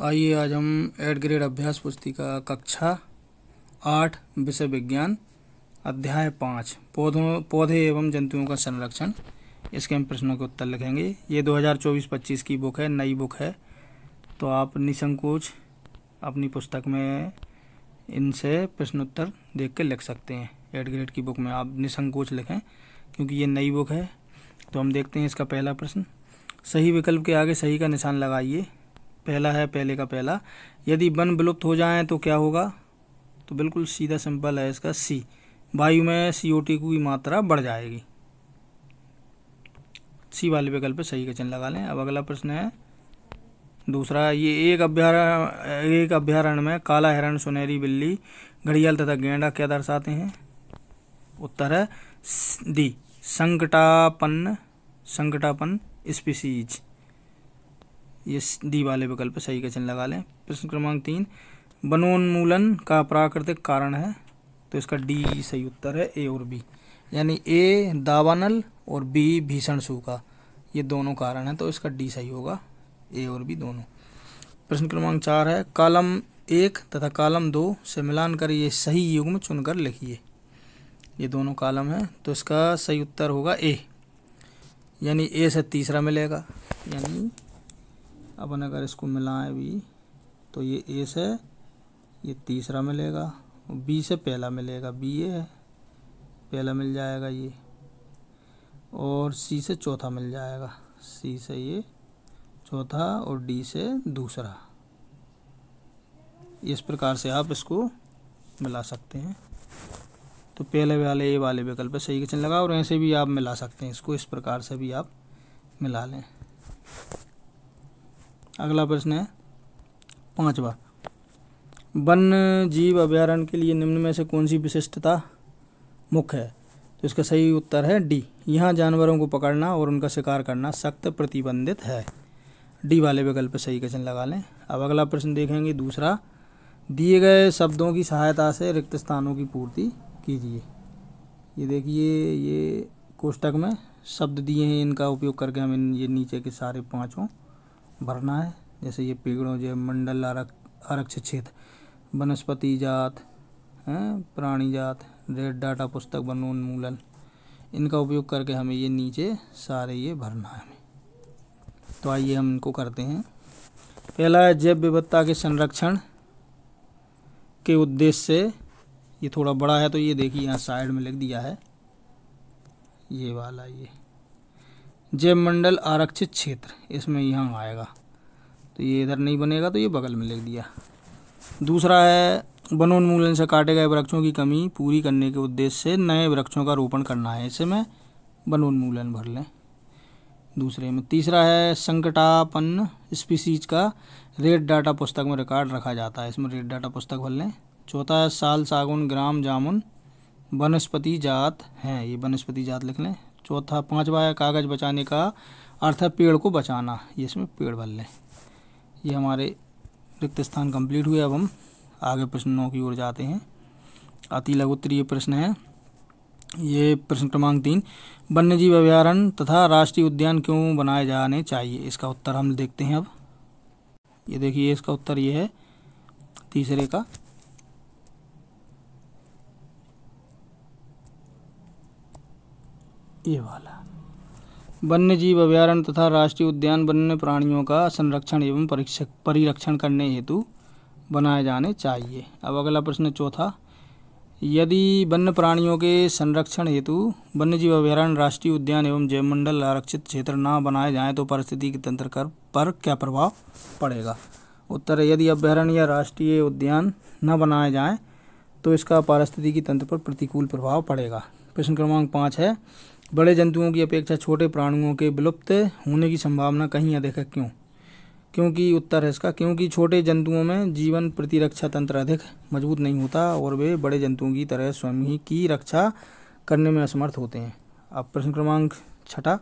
आइए आज हम 8 ग्रेड अभ्यास पुस्तिका कक्षा 8 विषय विज्ञान अध्याय 5 पौधे एवं जंतुओं का संरक्षण, इसके हम प्रश्नों के उत्तर लिखेंगे। ये 2024-25 की बुक है, नई बुक है, तो आप निसंकोच अपनी पुस्तक में इनसे प्रश्नोत्तर देख के लिख सकते हैं। 8 ग्रेड की बुक में आप निसंकोच लिखें क्योंकि ये नई बुक है। तो हम देखते हैं इसका पहला प्रश्न। सही विकल्प के आगे सही का निशान लगाइए। पहला है पहले का पहला, यदि वन विलुप्त हो जाएं तो क्या होगा? तो बिल्कुल सीधा सिंपल है इसका सी, वायु में CO2 की मात्रा बढ़ जाएगी। सी वाले विकल्प पे सही का चिन्ह लगा लें। अब अगला प्रश्न है दूसरा, ये एक अभ्यारण्य में काला हिरण, सुनहरी बिल्ली, घड़ियाल तथा गेंडा क्या दर्शाते हैं? उत्तर है डी, संकटापन स्पीसीज। ये डी वाले विकल्प पे सही का चिन्ह लगा लें। प्रश्न क्रमांक 3, वनोन्मूलन का प्राकृतिक कारण है? तो इसका डी सही उत्तर है, ए और बी, यानी ए दावानल और बी भीषण सूखा, ये दोनों कारण हैं, तो इसका डी सही होगा, ए और बी दोनों। प्रश्न क्रमांक 4 है, कॉलम 1 तथा कॉलम 2 से मिलान कर ये सही युग्म चुनकर लिखिए। ये दोनों कॉलम हैं, तो इसका सही उत्तर होगा ए, यानी ए से तीसरा मिलेगा। यानी अपन अगर इसको मिलाएं भी तो ये ए से ये तीसरा मिलेगा, और बी से पहला मिलेगा, बी ए पहला मिल जाएगा ये, और सी से चौथा मिल जाएगा, सी से ये चौथा, और डी से दूसरा। इस प्रकार से आप इसको मिला सकते हैं। तो पहले वाले ए वाले विकल्प पे सही का चिन्ह लगा, और ऐसे भी आप मिला सकते हैं इसको, इस प्रकार से भी आप मिला लें। अगला प्रश्न है 5वां, वन्य जीव अभ्यारण्य के लिए निम्न में से कौन सी विशिष्टता मुख्य है? तो इसका सही उत्तर है डी, यहाँ जानवरों को पकड़ना और उनका शिकार करना सख्त प्रतिबंधित है। डी वाले विकल्प पर सही का चिन्ह लगा लें। अब अगला प्रश्न देखेंगे दूसरा, दिए गए शब्दों की सहायता से रिक्त स्थानों की पूर्ति कीजिए। ये देखिए, ये कोष्टक में शब्द दिए हैं, इनका उपयोग करके हम ये नीचे के सारे पाँचों भरना है। जैसे ये पेड़ों, जो मंडल आरक्षित क्षेत्र, वनस्पति जात, प्राणी जात, रेड डाटा पुस्तक, वनोन्मूलन, इनका उपयोग करके हमें ये नीचे सारे ये भरना है हमें। तो आइए हम इनको करते हैं। पहला है जैव विविधता के संरक्षण के उद्देश्य से, ये थोड़ा बड़ा है तो ये देखिए यहाँ साइड में लिख दिया है, ये वाला, ये जैव मंडल आरक्षित क्षेत्र, इसमें यहाँ आएगा, तो ये इधर नहीं बनेगा तो ये बगल में लिख दिया। दूसरा है वनोन्मूलन से काटे गए वृक्षों की कमी पूरी करने के उद्देश्य से नए वृक्षों का रोपण करना है, इसे में वनोन्मूलन भर लें दूसरे में। तीसरा है संकटापन स्पीसीज का रेड डाटा पुस्तक में रिकॉर्ड रखा जाता है, इसमें रेड डाटा पुस्तक भर लें। चौथा है साल, सागौन, ग्राम जामुन वनस्पति जात हैं, ये वनस्पति जात लिख लें। चौथा 5वां है कागज़ बचाने का अर्थ है पेड़ को बचाना, ये इसमें पेड़ भर लें। ये हमारे रिक्त स्थान कंप्लीट हुए। अब हम आगे प्रश्नों की ओर जाते हैं। अति लघु उत्तरीय प्रश्न है ये प्रश्न क्रमांक 3, वन्यजीव अभ्यारण्य तथा राष्ट्रीय उद्यान क्यों बनाए जाने चाहिए? इसका उत्तर हम देखते हैं। अब ये देखिए, इसका उत्तर ये है तीसरे का, ये वाला। वन्य जीव अभ्यारण्य तथा राष्ट्रीय उद्यान वन्य प्राणियों का संरक्षण एवं परिरक्षण करने हेतु बनाए जाने चाहिए। अब अगला प्रश्न चौथा, यदि वन्य प्राणियों के संरक्षण हेतु वन्य जीव अभ्यारण्य, राष्ट्रीय उद्यान एवं जैवमंडल आरक्षित क्षेत्र न बनाए जाएं तो पारिस्थितिकी तंत्र पर क्या प्रभाव पड़ेगा? उत्तर है यदि अभ्यारण्य या राष्ट्रीय उद्यान न बनाए जाएं तो इसका पारिस्थितिकी तंत्र पर प्रतिकूल प्रभाव पड़ेगा। प्रश्न क्रमांक 5 है, बड़े जंतुओं की अपेक्षा छोटे प्राणियों के विलुप्त होने की संभावना कहीं अधिक है, क्यों? क्योंकि उत्तर है इसका, क्योंकि छोटे जंतुओं में जीवन प्रतिरक्षा तंत्र अधिक मजबूत नहीं होता और वे बड़े जंतुओं की तरह स्वयं ही की रक्षा करने में असमर्थ होते हैं। अब प्रश्न क्रमांक 6,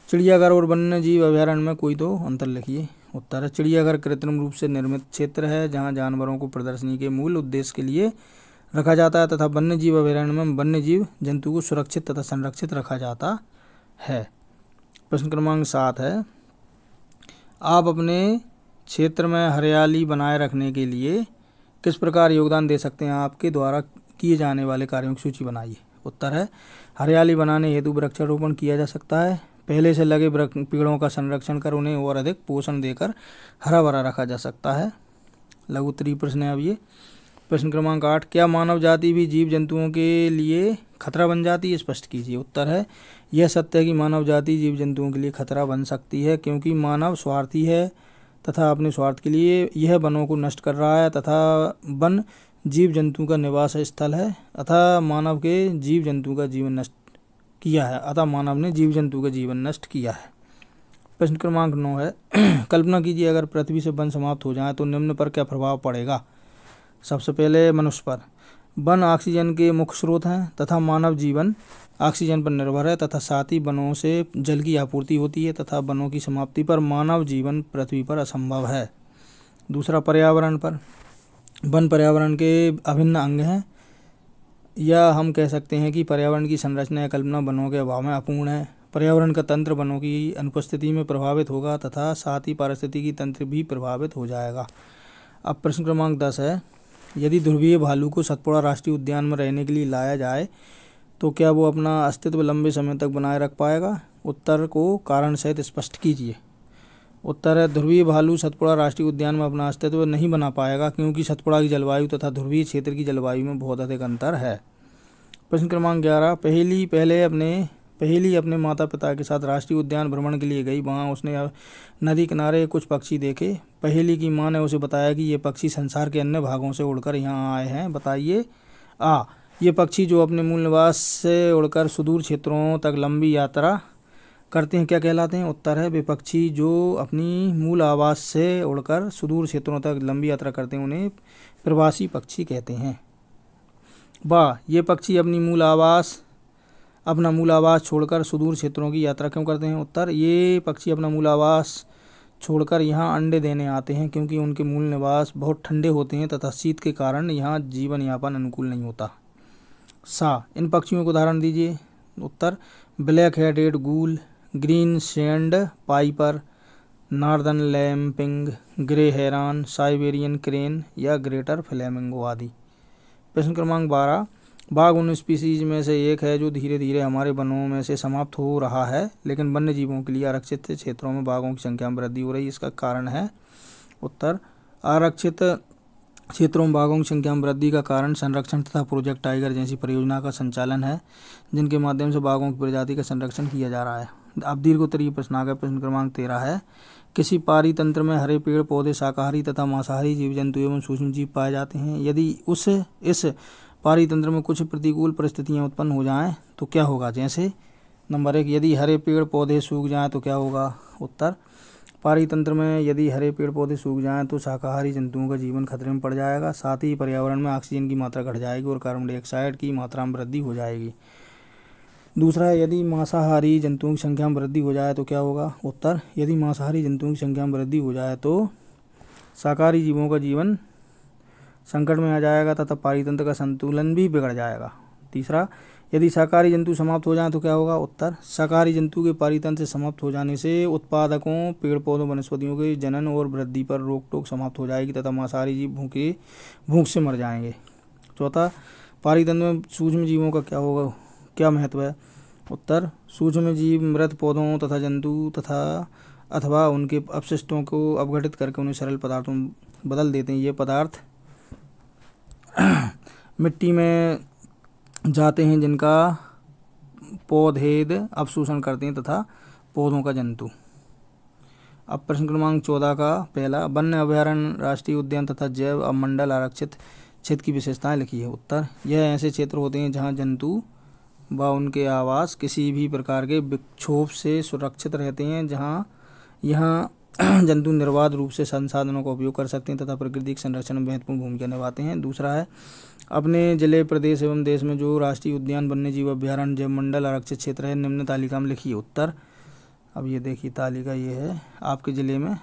चिड़ियाघर और वन्य जीव अभ्यारण्य में कोई तो अंतर लिखिए। उत्तर है चिड़ियाघर कृत्रिम रूप से निर्मित क्षेत्र है जहाँ जानवरों को प्रदर्शनी के मूल उद्देश्य के लिए रखा जाता है, तथा वन्य जीव अभयारण्य में वन्य जीव जंतु को सुरक्षित तथा संरक्षित रखा जाता है। प्रश्न क्रमांक 7 है, आप अपने क्षेत्र में हरियाली बनाए रखने के लिए किस प्रकार योगदान दे सकते हैं? आपके द्वारा किए जाने वाले कार्यों की सूची बनाइए। उत्तर है हरियाली बनाने हेतु वृक्षारोपण किया जा सकता है। पहले से लगे पेड़ों का संरक्षण कर उन्हें और अधिक पोषण देकर हरा भरा रखा जा सकता है। लघु उत्तरीय प्रश्न है अब ये। प्रश्न क्रमांक 8, क्या मानव जाति भी जीव जंतुओं के लिए खतरा बन जाती है? स्पष्ट कीजिए। उत्तर है यह सत्य है कि मानव जाति जीव जंतुओं के लिए खतरा बन सकती है, क्योंकि मानव स्वार्थी है तथा अपने स्वार्थ के लिए यह वनों को नष्ट कर रहा है तथा वन जीव जंतु का निवास स्थल है अतः मानव के जीव जंतु का जीवन नष्ट किया है अतः मानव ने जीव जंतु का जीवन नष्ट किया है। प्रश्न क्रमांक 9 है, कल्पना कीजिए अगर पृथ्वी से वन समाप्त हो जाए तो निम्न पर क्या प्रभाव पड़ेगा? सबसे पहले मनुष्य पर। वन ऑक्सीजन के मुख्य स्रोत हैं तथा मानव जीवन ऑक्सीजन पर निर्भर है तथा साथ ही वनों से जल की आपूर्ति होती है तथा वनों की समाप्ति पर मानव जीवन पृथ्वी पर असंभव है। दूसरा, पर्यावरण पर। वन पर्यावरण के अभिन्न अंग हैं, या हम कह सकते हैं कि पर्यावरण की संरचना या कल्पना वनों के अभाव में अपूर्ण है। पर्यावरण का तंत्र वनों की अनुपस्थिति में प्रभावित होगा तथा साथ ही पारिस्थितिकी तंत्र भी प्रभावित हो जाएगा। अब प्रश्न क्रमांक 10 है, यदि ध्रुवीय भालू को सतपुड़ा राष्ट्रीय उद्यान में रहने के लिए लाया जाए तो क्या वो अपना अस्तित्व लंबे समय तक बनाए रख पाएगा? उत्तर को कारण सहित स्पष्ट कीजिए। उत्तर है ध्रुवीय भालू सतपुड़ा राष्ट्रीय उद्यान में अपना अस्तित्व नहीं बना पाएगा, क्योंकि सतपुड़ा की जलवायु तथा ध्रुवीय क्षेत्र की जलवायु में बहुत अधिक अंतर है। प्रश्न क्रमांक 11, पहेली अपने माता पिता के साथ राष्ट्रीय उद्यान भ्रमण के लिए गई। वहाँ उसने नदी किनारे कुछ पक्षी देखे। पहेली की माँ ने उसे बताया कि ये पक्षी संसार के अन्य भागों से उड़कर यहाँ आए हैं। बताइए। ये पक्षी जो अपने मूल निवास से उड़कर सुदूर क्षेत्रों तक लंबी यात्रा करते हैं क्या कहलाते हैं? उत्तर है वे पक्षी जो अपनी मूल आवास से उड़कर सुदूर क्षेत्रों तक लंबी यात्रा करते हैं उन्हें प्रवासी पक्षी कहते हैं। ये पक्षी अपना मूल आवास छोड़कर सुदूर क्षेत्रों की यात्रा क्यों करते हैं? उत्तर, ये पक्षी अपना मूल आवास छोड़कर यहाँ अंडे देने आते हैं, क्योंकि उनके मूल निवास बहुत ठंडे होते हैं तथा शीत के कारण यहाँ जीवन यापन अनुकूल नहीं होता। इन पक्षियों को उदाहरण दीजिए। उत्तर, black headed gull, green sandpiper, northern lapwing, grey heron, Siberian crane या ग्रेटर फ्लेमिंगो आदि। प्रश्न क्रमांक 12, बाघ उन स्पीसीज में से एक है जो धीरे धीरे हमारे वनों में से समाप्त हो रहा है, लेकिन वन्य जीवों के लिए आरक्षित क्षेत्रों में बाघों की संख्या में वृद्धि हो रही है। इसका कारण है? उत्तर, आरक्षित क्षेत्रों में बाघों की संख्या में वृद्धि का कारण संरक्षण तथा प्रोजेक्ट टाइगर जैसी परियोजना का संचालन है, जिनके माध्यम से बाघों की प्रजाति का संरक्षण किया जा रहा है। अब दीर्घोत्तरीय प्रश्न आ गए। प्रश्न क्रमांक 13 है, किसी पारी तंत्र में हरे पेड़ पौधे शाकाहारी तथा मांसाहारी जीव जंतु एवं सूक्ष्म जीव पाए जाते हैं। यदि इस पारी तंत्र में कुछ प्रतिकूल परिस्थितियां उत्पन्न हो जाएं तो क्या होगा? जैसे नंबर 1, यदि हरे पेड़ पौधे सूख जाएं तो क्या होगा? उत्तर, पारी तंत्र में यदि हरे पेड़ पौधे सूख जाएं तो शाकाहारी जंतुओं का जीवन खतरे में पड़ जाएगा। साथ ही पर्यावरण में ऑक्सीजन की मात्रा घट जाएगी और कार्बन डाइऑक्साइड की मात्रा में वृद्धि हो जाएगी। दूसरा है, यदि मांसाहारी जंतुओं की संख्या में वृद्धि हो जाए तो क्या होगा? उत्तर, यदि मांसाहारी जंतुओं की संख्या में वृद्धि हो जाए तो शाकाहारी जीवों का जीवन संकट में आ जाएगा तथा पारितंत्र का संतुलन भी बिगड़ जाएगा। तीसरा, यदि शाकाहारी जंतु समाप्त हो जाएं तो क्या होगा? उत्तर, शाकाहारी जंतु के पारितंत्र से समाप्त हो जाने से उत्पादकों पेड़ पौधों वनस्पतियों के जनन और वृद्धि पर रोक टोक समाप्त हो जाएगी तथा मांसाहारी जीव भूख से मर जाएंगे। चौथा, पारितंत्र में सूक्ष्म जीवों का क्या महत्व है? उत्तर, सूक्ष्म जीव मृत पौधों तथा जंतु अथवा उनके अपशिष्टों को अपघटित करके उन्हें सरल पदार्थों में बदल देते हैं। ये पदार्थ मिट्टी में जाते हैं, जिनका पौधेद अवशोषण करते हैं तथा पौधों का जंतु। अब प्रश्न क्रमांक 14 का पहला, वन्य अभयारण्य राष्ट्रीय उद्यान तथा जैव अवमंडल आरक्षित क्षेत्र की विशेषताएं लिखिए। उत्तर, यह ऐसे क्षेत्र होते हैं जहां जंतु व उनके आवास किसी भी प्रकार के विक्षोभ से सुरक्षित रहते हैं, यहाँ जंतु निर्बाध रूप से संसाधनों का उपयोग कर सकते हैं तथा प्राकृतिक संरक्षण में महत्वपूर्ण भूमिका निभाते हैं। दूसरा है, अपने जिले प्रदेश एवं देश में जो राष्ट्रीय उद्यान वन्य जीव अभ्यारण्य जैव मंडल आरक्षित क्षेत्र है निम्न तालिका में लिखिए। उत्तर, अब ये देखिए तालिका ये है आपके ज़िले में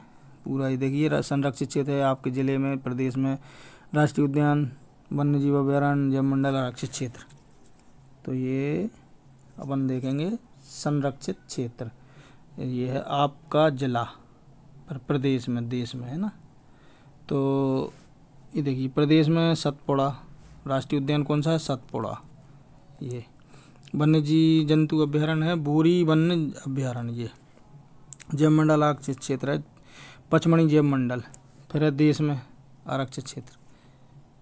पूरा, ये देखिए संरक्षित क्षेत्र है आपके ज़िले में प्रदेश में राष्ट्रीय उद्यान वन्य जीव अभ्यारण्य जैव मंडल आरक्षित क्षेत्र। तो ये अपन देखेंगे संरक्षित क्षेत्र, ये है आपका जिला पर प्रदेश में, देश में है ना। तो ये देखिए प्रदेश में सतपुड़ा राष्ट्रीय उद्यान कौन सा है, सतपुड़ा। ये वन्य जीव जंतु अभ्यारण्य है बोरी वन्य अभ्यारण्य। ये जैव मंडल आरक्षित क्षेत्र है, पचमढ़ी जैव मंडल। फिर है देश में आरक्षित क्षेत्र।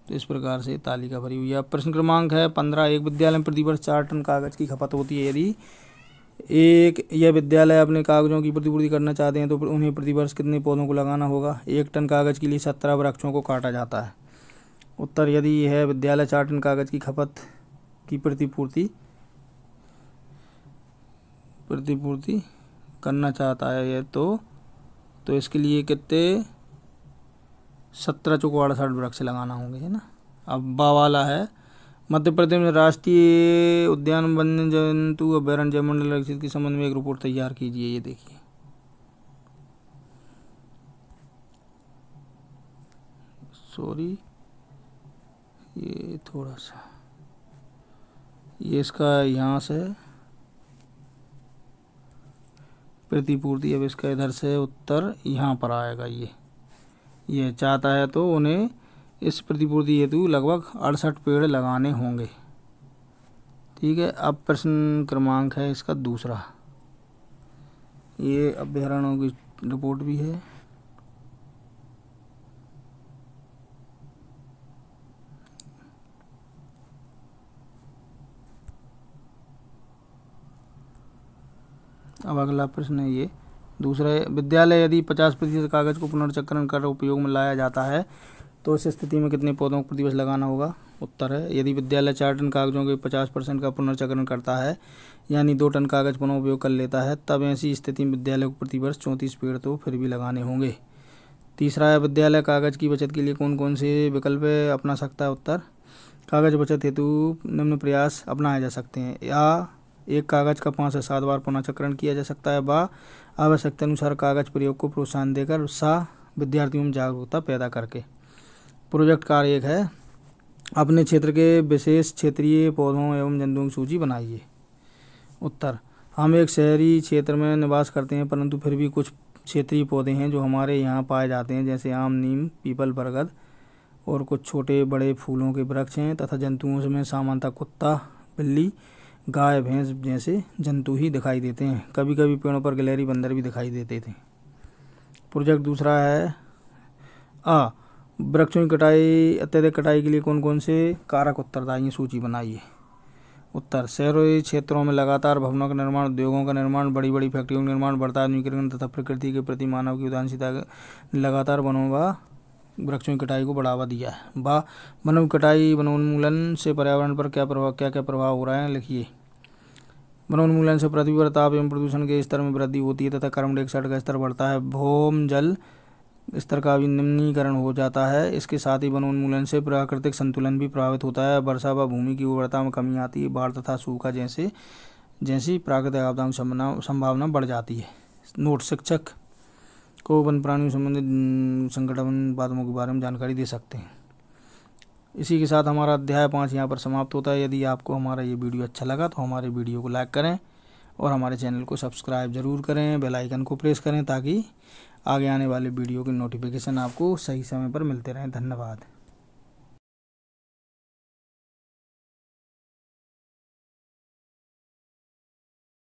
तो इस प्रकार से तालिका भरी हुई है। प्रश्न क्रमांक है 15, एक विद्यालय में प्रतिवर्ष 4 टन कागज की खपत होती है। यदि यह विद्यालय अपने कागजों की प्रतिपूर्ति करना चाहते हैं तो उन्हें प्रतिवर्ष कितने पौधों को लगाना होगा। 1 टन कागज के लिए 17 वृक्षों को काटा जाता है। उत्तर, यदि यह विद्यालय 4 टन कागज की खपत की प्रतिपूर्ति करना चाहता है ये तो इसके लिए कितने 17 चौको 68 वृक्ष लगाना होंगे, है ना। अब बा वाला है, मध्य प्रदेश में राष्ट्रीय उद्यान वन्य जंतु अभ्यारण्य जैव मंडल आरक्षित के संबंध में एक रिपोर्ट तैयार कीजिए। ये देखिए ये थोड़ा सा ये इसका यहाँ से प्रतिपूर्ति, अब इसका इधर से उत्तर यहाँ पर आएगा। ये चाहता है तो उन्हें इस प्रतिपूर्ति हेतु लगभग 68 पेड़ लगाने होंगे। ठीक है। अब प्रश्न क्रमांक है इसका दूसरा, ये अभ्यारण्यों की रिपोर्ट भी है। अब अगला प्रश्न है ये दूसरा है, विद्यालय यदि 50% कागज को पुनर्चक्रण कर उपयोग में लाया जाता है तो इस स्थिति में कितने पौधों को प्रतिवर्ष लगाना होगा। उत्तर है, यदि विद्यालय 4 टन कागजों के 50% का पुनर्चक्रण करता है यानी 2 टन कागज पुनः उपयोग कर लेता है, तब ऐसी स्थिति में विद्यालय को प्रतिवर्ष 34 पेड़ तो फिर भी लगाने होंगे। तीसरा है, विद्यालय कागज की बचत के लिए कौन कौन से विकल्प अपना सकता है। उत्तर, कागज बचत हेतु निम्न प्रयास अपनाए जा सकते हैं। या एक कागज का 5 से 7 बार पुनर्चक्रण किया जा सकता है। बा आवश्यकता अनुसार कागज प्रयोग को प्रोत्साहन देकर सा विद्यार्थियों में जागरूकता पैदा करके। प्रोजेक्ट कार्य एक है, अपने क्षेत्र के विशेष क्षेत्रीय पौधों एवं जंतुओं की सूची बनाइए। उत्तर, हम एक शहरी क्षेत्र में निवास करते हैं परंतु फिर भी कुछ क्षेत्रीय पौधे हैं जो हमारे यहाँ पाए जाते हैं, जैसे आम, नीम, पीपल, बरगद और कुछ छोटे बड़े फूलों के वृक्ष हैं। तथा जंतुओं में सामान्यतः कुत्ता, बिल्ली, गाय, भैंस जैसे जंतु ही दिखाई देते हैं। कभी कभी पेड़ों पर गिलहरी, बंदर भी दिखाई देते थे। प्रोजेक्ट दूसरा है, वृक्षों की कटाई, अत्यधिक कटाई के लिए कौन कौन से कारक उत्तरदायी, सूची बनाइए। उत्तर, शहरी क्षेत्रों में लगातार भवनों का निर्माण, उद्योगों का निर्माण, बड़ी बड़ी फैक्ट्रियों का निर्माण, बढ़ता आधुनिकीकरण तथा प्रकृति के प्रति मानव की उदासीनता ने लगातार वनों व वृक्षों की कटाई को बढ़ावा दिया है। वनों की कटाई, वनोन्मूलन से पर्यावरण पर क्या प्रभाव हो रहा है, लिखिए। वनोन्मूलन से पृथ्वी पर ताप एवं प्रदूषण के स्तर में वृद्धि होती है तथा कार्बन डाइऑक्साइड का स्तर बढ़ता है। भौम जल स्तर का भी निम्नीकरण हो जाता है। इसके साथ ही वनोन्मूलन से प्राकृतिक संतुलन भी प्रभावित होता है। वर्षा व भूमि की उर्वरता में कमी आती है। बाढ़ तथा सूखा जैसी प्राकृतिक आपदाओं की संभावना बढ़ जाती है। नोट, शिक्षक को वन प्राणियों संबंधित संकटात्मक बातों के बारे में जानकारी दे सकते हैं। इसी के साथ हमारा अध्याय 5 यहाँ पर समाप्त होता है। यदि आपको हमारा ये वीडियो अच्छा लगा तो हमारे वीडियो को लाइक करें और हमारे चैनल को सब्सक्राइब ज़रूर करें, बेल आइकन को प्रेस करें ताकि आगे आने वाले वीडियो की नोटिफिकेशन आपको सही समय पर मिलते रहें। धन्यवाद।